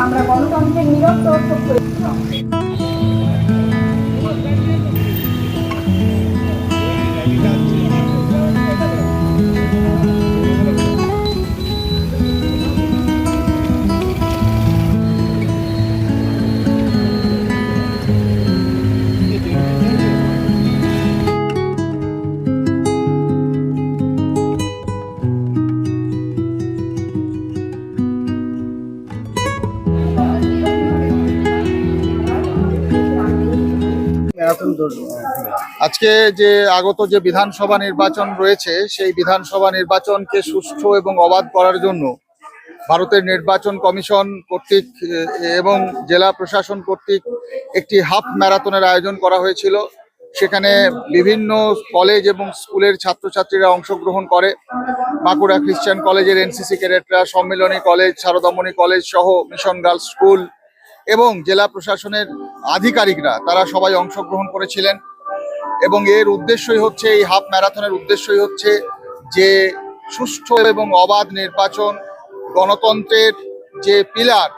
আমরা গণতন্ত্রের নিরন্তর আজকে যে আগত যে বিধানসভা নির্বাচন রয়েছে সেই বিধানসভা নির্বাচনকে সুষ্ঠু এবং অবাধ করার জন্য ভারতের নির্বাচন কমিশন কর্তৃক এবং জেলা প্রশাসন কর্তৃক একটি হাফ ম্যারাথনের আয়োজন করা হয়েছিল। সেখানে বিভিন্ন কলেজ এবং স্কুলের ছাত্রছাত্রীরা অংশগ্রহণ করে। বাঁকুড়া খ্রিস্টান কলেজের এনসিসি ক্যাডেটরা, সম্মিলনী কলেজ, শারদামণি কলেজ সহ মিশন গার্লস স্কুল এবং জেলা প্রশাসনের আধিকারিকরা তারা সবাই অংশগ্রহণ করেছিলেন। এবং এর উদ্দেশ্যই হচ্ছে, এই হাফ ম্যারাথনের উদ্দেশ্যই হচ্ছে যে সুষ্ঠু এবং অবাধ নির্বাচন, গণতন্ত্রের যে পিলার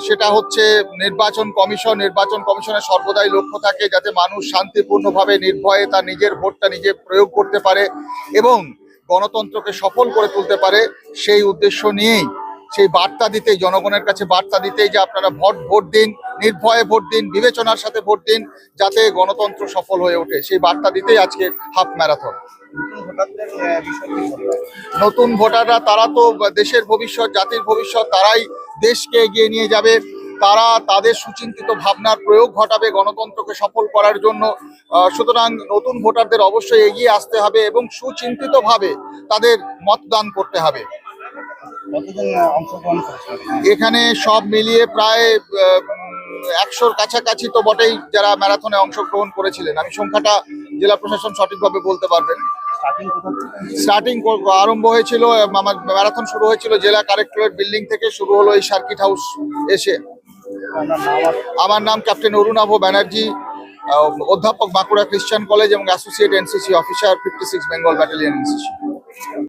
সেটা হচ্ছে নির্বাচন কমিশন। নির্বাচন কমিশনের সর্বদাই লক্ষ্য থাকে যাতে মানুষ শান্তিপূর্ণভাবে নির্ভয়ে তার নিজের ভোটটা নিজে প্রয়োগ করতে পারে এবং গণতন্ত্রকে সফল করে তুলতে পারে। সেই উদ্দেশ্য নিয়েই, সেই বার্তা দিতেই, জনগণের কাছে বার্তা দিতেই যে আপনারা ভোট দিন, নির্ভয়ে ভোট দিন, বিবেচনার সাথে ভোট দিন, যাতে গণতন্ত্র সফল হয়ে ওঠে, সেই বার্তা দিতেই আজকে হাফ ম্যারাথন। নতুন ভোটাররা তারা তো দেশের ভবিষ্যৎ, জাতির ভবিষ্যৎ, তারাই দেশকে এগিয়ে নিয়ে যাবে। তারা তাদের সুচিন্তিত ভাবনার প্রয়োগ ঘটাবে গণতন্ত্রকে সফল করার জন্য। সুতরাং নতুন ভোটারদের অবশ্যই এগিয়ে আসতে হবে এবং সুচিন্তিতভাবে তাদের মতদান করতে হবে। এখানে সব মিলিয়ে প্রায় 100-র কাছাকাছি তো বটেই যারা ম্যারাথনে অংশগ্রহণ করেছিলেন। আমি সংখ্যাটা জেলা প্রশাসন সঠিকভাবে বলতে পারবেন। স্টার্টিং আরম্ভ হয়েছিল, আমার ম্যারাথন শুরু হয়েছিল জেলা কালেক্টরেট বিল্ডিং থেকে, শুরু হলো এই সার্কিট হাউস এসে। আমার নাম ক্যাপ্টেন অরুণাভ ব্যানার্জি, অধ্যাপক, বাঁকুড়া খ্রিস্টান কলেজ এবং associate NCC officer, 56 Bengal battalion NCC.